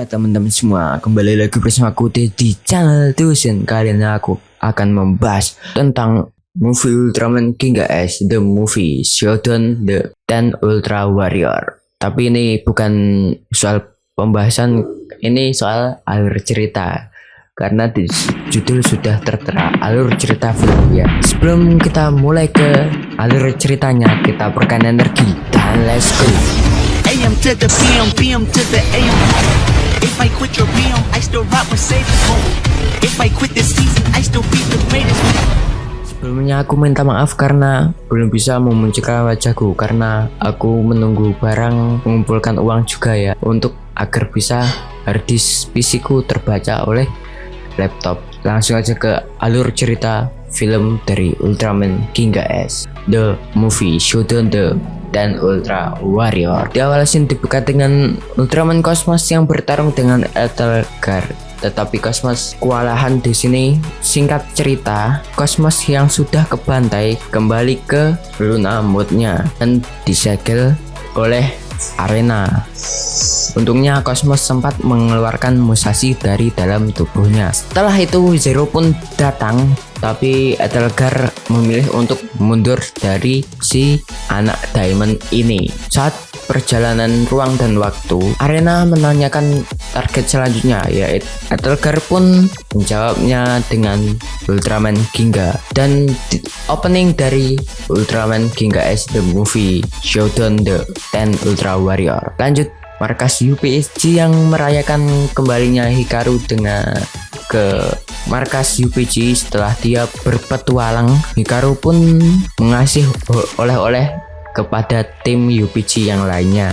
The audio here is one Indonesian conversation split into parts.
Ya teman-teman semua, kembali lagi bersama aku di channel Tusen. Kali ini aku akan membahas tentang movie Ultraman King S, the movie Shodown the Ten Ultra Warrior. Tapi ini bukan soal pembahasan, ini soal alur cerita. Karena di judul sudah tertera alur cerita film ya. Sebelum kita mulai ke alur ceritanya, kita berikan energi dan let's go. AM to the PM, PM to the AM. If I quit your PM, I still rock with Savior's home. If I quit this season, I still be the greatest. Sebelumnya aku minta maaf karena belum bisa memunculkan wajahku karena aku menunggu barang mengumpulkan uang juga ya untuk agar bisa harddisk PC-ku terbaca oleh laptop. Langsung aja ke alur cerita film dari Ultraman King S, the movie Shodown the dan Ultra Warrior. Di awal scene dibuka dengan Ultraman Cosmos yang bertarung dengan Etelgar. Tetapi Cosmos kewalahan di sini. Singkat cerita, Cosmos yang sudah kebantai kembali ke Luna Mode-nya dan disegel oleh Arena. Untungnya Cosmos sempat mengeluarkan Musashi dari dalam tubuhnya. Setelah itu Zero pun datang, tapi Etelgar memilih untuk mundur dari si anak Diamond ini. Saat perjalanan ruang dan waktu, Arena menanyakan target selanjutnya, yaitu Etelgar pun menjawabnya dengan Ultraman Ginga. Dan opening dari Ultraman Ginga S the movie Shodown the Ten Ultra Warrior. Lanjut, markas UPG yang merayakan kembalinya Hikaru dengan ke markas UPG setelah dia berpetualang. Hikaru pun mengasih oleh-oleh kepada tim UPG yang lainnya,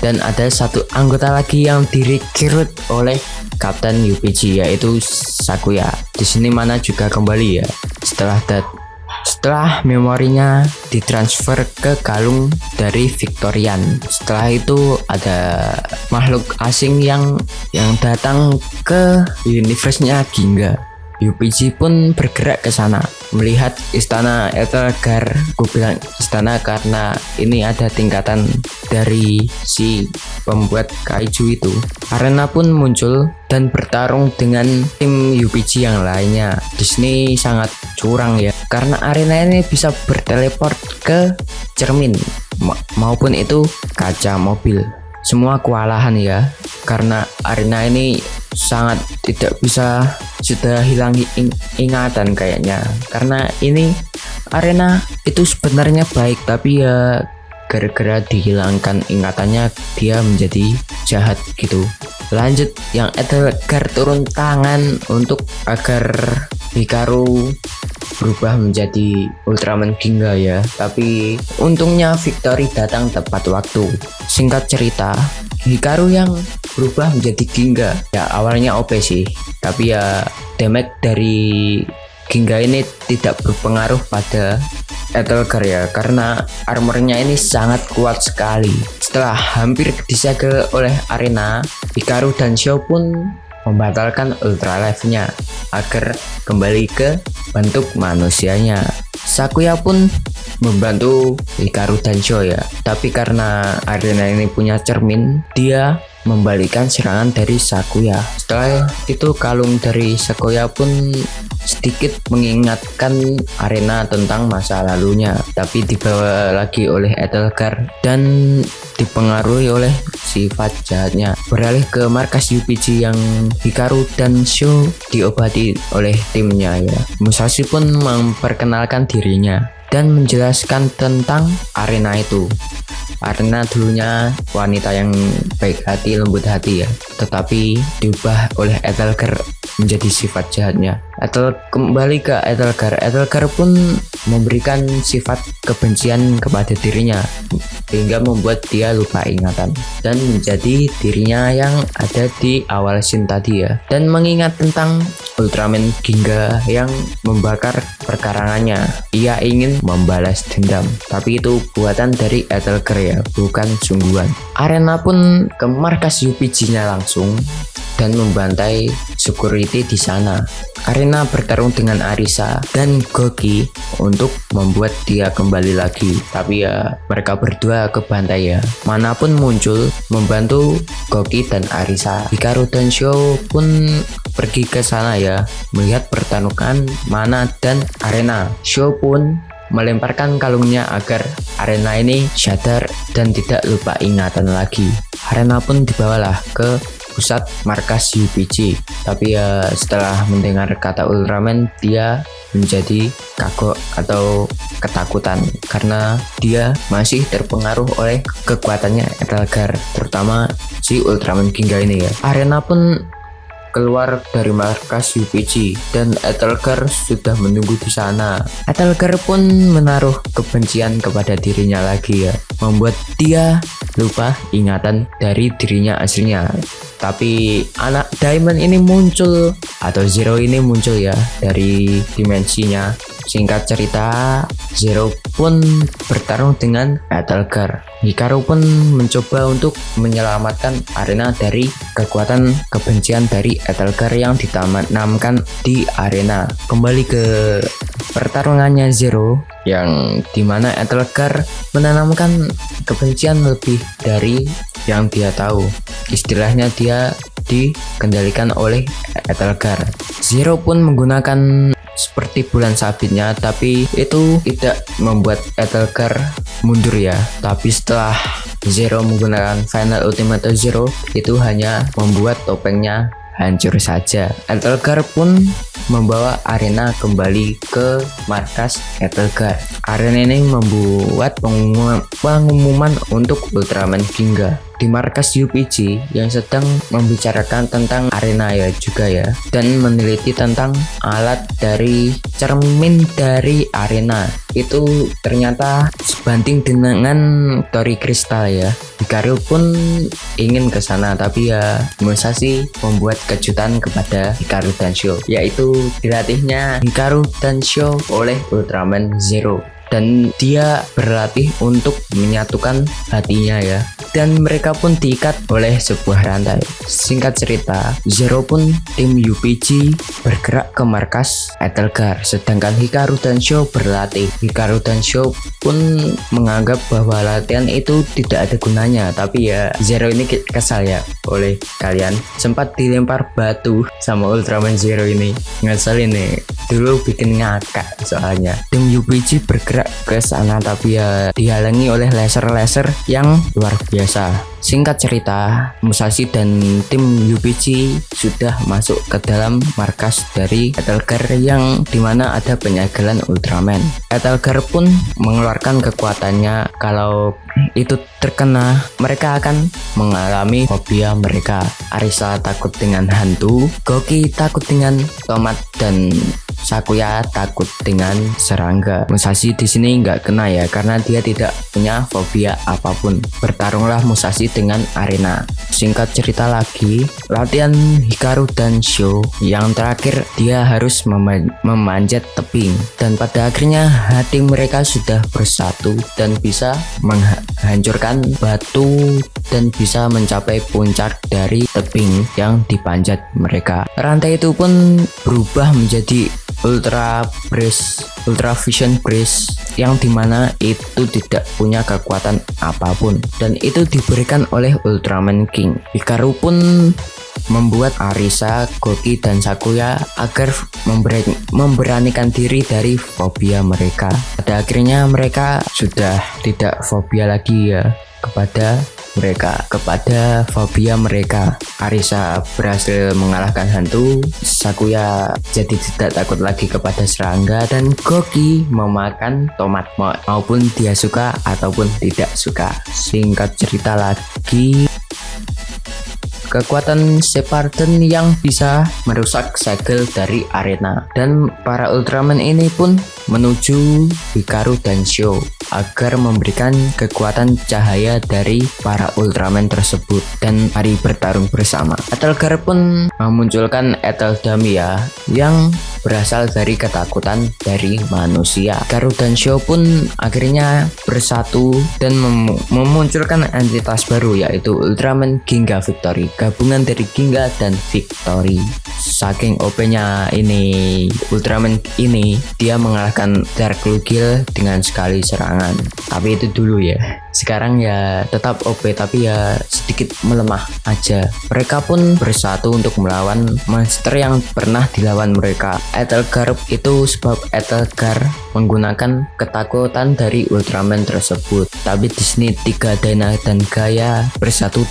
dan ada satu anggota lagi yang direkrut oleh Kapten UPG yaitu Sakuya. Di sini Mana juga kembali ya setelah memorinya ditransfer ke kalung dari Victorian. Setelah itu ada makhluk asing yang datang ke universe-nya Ginga. UPG pun bergerak ke sana melihat istana Etelgar. Gue bilang istana karena ini ada tingkatan dari si pembuat kaiju itu. Arena pun muncul dan bertarung dengan tim UPG yang lainnya. Disney sangat curang ya, karena Arena ini bisa berteleport ke cermin maupun itu kaca mobil. Semua kewalahan ya, karena Arena ini sangat tidak bisa, sudah hilang ingatan kayaknya. Karena ini Arena itu sebenarnya baik, tapi ya gara-gara dihilangkan ingatannya dia menjadi jahat gitu. Lanjut, yang Etelgar turun tangan untuk agar Hikaru berubah menjadi Ultraman Ginga ya, tapi untungnya Victory datang tepat waktu. Singkat cerita, Hikaru yang berubah menjadi Ginga ya awalnya OP sih, tapi ya damage dari Ginga ini tidak berpengaruh pada Etelgar ya, karena armornya ini sangat kuat sekali. Setelah hampir disegel oleh Arena, Hikaru dan Shio pun membatalkan Ultra Life-nya agar kembali ke bentuk manusianya. Sakuya pun membantu Hikaru dan Shio ya, tapi karena Arena ini punya cermin, dia membalikan serangan dari Sakuya. Setelah itu kalung dari Sakuya pun sedikit mengingatkan Arena tentang masa lalunya, tapi dibawa lagi oleh Etelgar dan dipengaruhi oleh sifat jahatnya. Beralih ke markas UPG yang Hikaru dan Shio diobati oleh timnya ya. Musashi pun memperkenalkan dirinya dan menjelaskan tentang Arena itu. Arena dulunya wanita yang baik hati, lembut hati ya, tetapi diubah oleh Etelgar menjadi sifat jahatnya. Kembali ke Etelgar. Etelgar pun memberikan sifat kebencian kepada dirinya hingga membuat dia lupa ingatan dan menjadi dirinya yang ada di awal scene tadi ya, dan mengingat tentang Ultraman Ginga yang membakar perkarangannya. Ia ingin membalas dendam, tapi itu buatan dari Etelger ya, bukan sungguhan. Arena pun ke markas UPG-nya langsung dan membantai security di sana. Arena bertarung dengan Arisa dan Goki untuk membuat dia kembali lagi. Tapi ya mereka berdua kebantai ya. Manapun muncul membantu Goki dan Arisa. Hikaru dan Sho pun pergi ke sana ya, melihat pertarungan Mana dan Arena. Sho pun melemparkan kalungnya agar Arena ini sadar dan tidak lupa ingatan lagi. Arena pun dibawalah ke pusat markas UPG. Tapi ya setelah mendengar kata Ultraman, dia menjadi kagok atau ketakutan karena dia masih terpengaruh oleh kekuatannya Etelger, terutama si Ultraman Ginga ini ya. Arena pun keluar dari markas UPG dan Etelger sudah menunggu di sana. Etelger pun menaruh kebencian kepada dirinya lagi ya, membuat dia lupa ingatan dari dirinya aslinya. Tapi anak Diamond ini muncul atau Zero ini muncul ya dari dimensinya. Singkat cerita, Zero pun bertarung dengan Etelger. Hikaru pun mencoba untuk menyelamatkan Arena dari kekuatan kebencian dari Etelger yang ditanamkan di Arena. Kembali ke pertarungannya Zero, yang dimana Etelger menanamkan kebencian lebih dari yang dia tahu. Istilahnya dia dikendalikan oleh Etelger. Zero pun menggunakan seperti bulan sabitnya, tapi itu tidak membuat Etelger mundur ya. Tapi setelah Zero menggunakan Final Ultimate Zero, itu hanya membuat topengnya hancur saja. Etelger pun membawa Arena kembali ke markas Etelger. Arena ini membuat pengumuman untuk Ultraman Ginga di markas UPG yang sedang membicarakan tentang Arena ya juga ya, dan meneliti tentang alat dari cermin dari Arena. Itu ternyata sebanding dengan Tori Kristal ya. Hikaru pun ingin ke sana, tapi ya Musashi membuat kejutan kepada Hikaru dan Sho, yaitu dilatihnya Hikaru dan Sho oleh Ultraman Zero, dan dia berlatih untuk menyatukan hatinya ya, dan mereka pun diikat oleh sebuah rantai. Singkat cerita, Zero pun tim UPG bergerak ke markas Etelger, sedangkan Hikaru dan Sho berlatih. Hikaru dan Sho pun menganggap bahwa latihan itu tidak ada gunanya, tapi ya Zero ini kesal ya oleh kalian, sempat dilempar batu sama Ultraman Zero ini. Ngeselin nih, dulu bikin ngakak soalnya. Tim UPG bergerak ke sana, tapi ya dihalangi oleh laser-laser yang luar biasa. Singkat cerita, Musashi dan tim UPG sudah masuk ke dalam markas dari Etelger yang dimana ada penyegelan Ultraman. Etelger pun mengeluarkan kekuatannya. Kalau itu terkena, mereka akan mengalami fobia mereka. Arisa takut dengan hantu, Goki takut dengan tomat, dan Sakuya takut dengan serangga. Musashi di sini nggak kena ya, karena dia tidak punya fobia apapun. Bertarunglah Musashi dengan Arena. Singkat cerita lagi, latihan Hikaru dan Sho yang terakhir, dia harus memanjat tebing, dan pada akhirnya hati mereka sudah bersatu dan bisa menghancurkan batu dan bisa mencapai puncak dari tebing yang dipanjat mereka. Rantai itu pun berubah menjadi Ultra Vision Breeze, yang dimana itu tidak punya kekuatan apapun, dan itu diberikan oleh Ultraman King. Hikaru pun membuat Arisa, Goki, dan Sakuya agar memberanikan diri dari fobia mereka. Pada akhirnya mereka sudah tidak fobia lagi ya kepada fobia mereka. Arisa berhasil mengalahkan hantu, Sakuya jadi tidak takut lagi kepada serangga, dan Goki memakan tomat maupun dia suka ataupun tidak suka. Singkat cerita lagi, kekuatan Shepardon yang bisa merusak segel dari arena. Dan para Ultraman ini pun menuju Hikaru dan Sho agar memberikan kekuatan cahaya dari para Ultraman tersebut dan mari bertarung bersama. Etelgar pun memunculkan Eteldamia yang berasal dari ketakutan dari manusia. Hikaru dan Sho pun akhirnya bersatu dan memunculkan entitas baru, yaitu Ultraman Ginga Victory, gabungan dari Ginga dan Victory. Saking OP-nya ini Ultraman ini, dia mengalahkan Dark Lugil dengan sekali serangan. Tapi itu dulu ya. Sekarang ya tetap OP tapi ya sedikit melemah aja. Mereka pun bersatu untuk melawan monster yang pernah dilawan mereka. Etelgar itu sebab Etelgar menggunakan ketakutan dari Ultraman tersebut. Tapi di sini 3 Dyna dan Gaia bersatu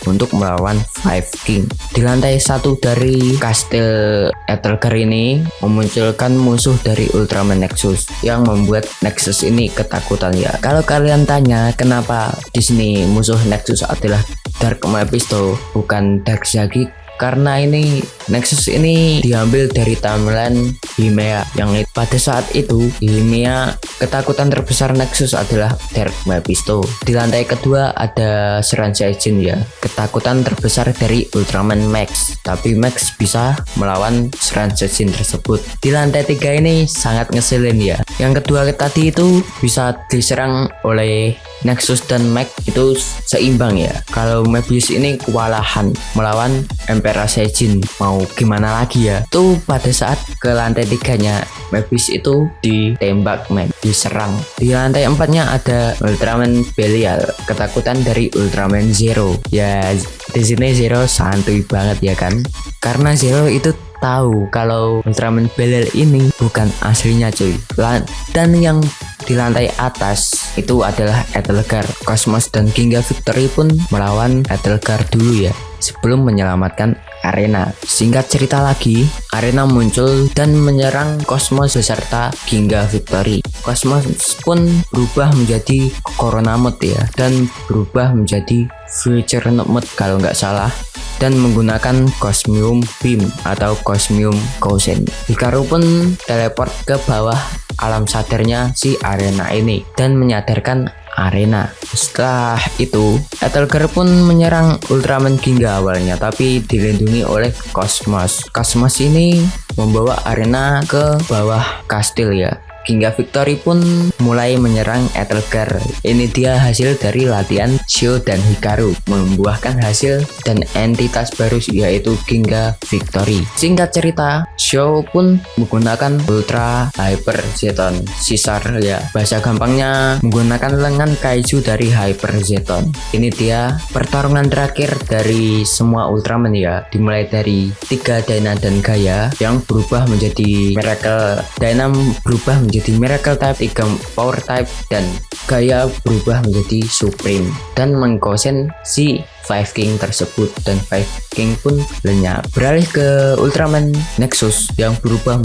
untuk melawan Five King. Di lantai 1 dari kastil Etelgar ini memunculkan musuh dari Ultraman Nexus yang membuat Nexus ini ketakutan ya. Kalau kalian tanya kenapa di sini musuh Nexus adalah Dark Mephisto bukan Darkseid, karena ini Nexus ini diambil dari timeline Himea yang pada saat itu Himea ketakutan terbesar Nexus adalah Dark Mephisto. Di lantai kedua ada Sranseijin ya, ketakutan terbesar dari Ultraman Max, tapi Max bisa melawan Sranseijin tersebut. Di lantai 3 ini sangat ngeselin ya. Yang kedua tadi itu bisa diserang oleh Nexus dan Max itu seimbang ya. Kalau Mebius ini kewalahan melawan Emperor Seijin, mau gimana lagi ya. Tuh pada saat ke lantai 3-nya Mebius itu ditembak Max, diserang. Di lantai 4-nya ada Ultraman Belial, ketakutan dari Ultraman Zero. Ya di sini Zero santuy banget ya kan. Karena Zero itu tahu kalau Ultraman Belial ini bukan aslinya cuy. Dan yang di lantai atas itu adalah Etelgar. Cosmos dan Ginga Victory pun melawan Etelgar dulu ya, sebelum menyelamatkan Arena. Singkat cerita lagi, Arena muncul dan menyerang Cosmos beserta Ginga Victory. Cosmos pun berubah menjadi Corona Mode ya, dan berubah menjadi Future Mode kalau nggak salah, dan menggunakan Cosmium Beam atau Cosmium Cousin. Hikaru pun teleport ke bawah alam sadarnya si Arena ini dan menyadarkan Arena. Setelah itu, Etelgar pun menyerang Ultraman Ginga awalnya, tapi dilindungi oleh Cosmos. Cosmos ini membawa Arena ke bawah kastil ya. Ginga Victory pun mulai menyerang Etelgar. Ini dia hasil dari latihan Sho dan Hikaru, membuahkan hasil dan entitas baru yaitu Ginga Victory. Singkat cerita, Sho pun menggunakan Ultra Hyper Zeton Caesar ya. Bahasa gampangnya menggunakan lengan kaiju dari Hyper Zeton. Ini dia pertarungan terakhir dari semua Ultraman ya. Dimulai dari 3 Dyna dan Gaia yang berubah menjadi Miracle. Dyna berubah menjadi Miracle Type, 3 Power Type, dan Gaia berubah menjadi Supreme dan mengkosen si Five King tersebut, dan Five King pun lenyap. Beralih ke Ultraman Nexus yang berubah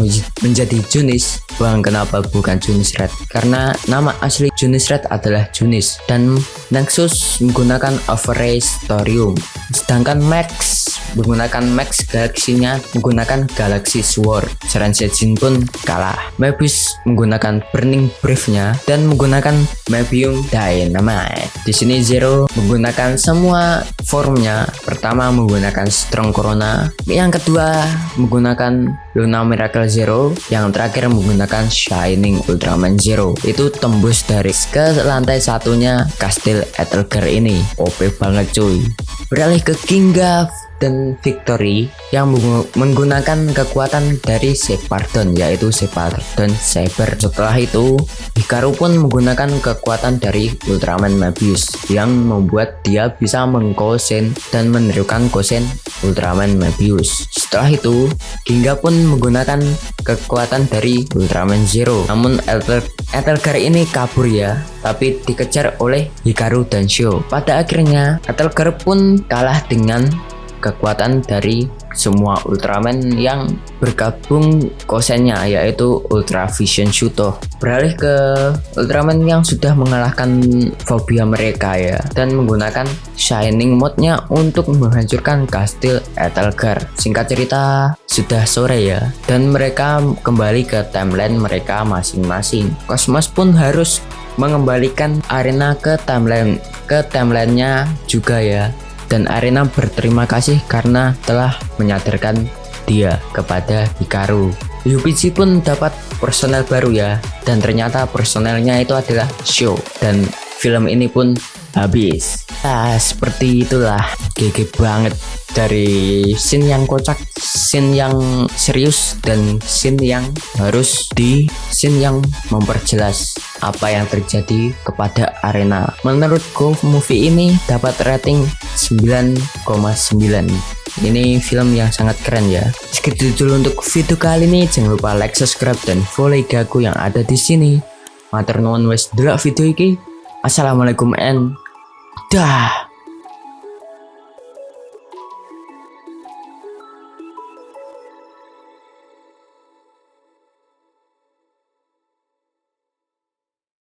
menjadi Junis. Bang, kenapa bukan Junis Red? Karena nama asli Junis Red adalah Junis, dan Nexus menggunakan Overrace Thorium, sedangkan Max menggunakan Max galaksinya menggunakan Galaxy Sword. Sranseijin pun kalah. Mebius menggunakan Burning Breath-nya dan menggunakan Mebium Dynamite. Di sini Zero menggunakan semua formnya. Pertama menggunakan Strong Corona, yang kedua menggunakan Luna Miracle Zero, yang terakhir menggunakan Shining Ultraman Zero. Itu tembus dari ke lantai satunya kastil Etelgar ini. OP banget cuy. Beralih ke Ginga dan Victory yang menggunakan kekuatan dari Shepardon, yaitu Shepardon Saber. Setelah itu, Hikaru pun menggunakan kekuatan dari Ultraman Mebius yang membuat dia bisa mengkosen dan menirukan kosen Ultraman Mebius. Setelah itu, Ginga pun menggunakan kekuatan dari Ultraman Zero. Namun Etelgar ini kabur ya, tapi dikejar oleh Hikaru dan Sho. Pada akhirnya, Etelgar pun kalah dengan kekuatan dari semua Ultraman yang bergabung kosennya, yaitu Ultra Vision Shuto. Beralih ke Ultraman yang sudah mengalahkan fobia mereka ya, dan menggunakan Shining Mode-nya untuk menghancurkan kastil Etelgar. Singkat cerita, sudah sore ya, dan mereka kembali ke timeline mereka masing-masing. Cosmos pun harus mengembalikan Arena ke timelinenya juga ya. Dan Arena berterima kasih karena telah menyadarkan dia kepada Hikaru. UPG pun dapat personel baru ya, dan ternyata personelnya itu adalah Sho, dan film ini pun habis. Seperti itulah, GG banget. Dari scene yang kocak, scene yang serius, dan scene yang scene yang memperjelas apa yang terjadi kepada Arena. Menurutku movie ini dapat rating 9,9. Ini film yang sangat keren ya. Segitu dulu untuk video kali ini. Jangan lupa like, subscribe, dan follow IG aku yang ada di sini. Matur nuwun wis delok video iki. Assalamualaikum and dah.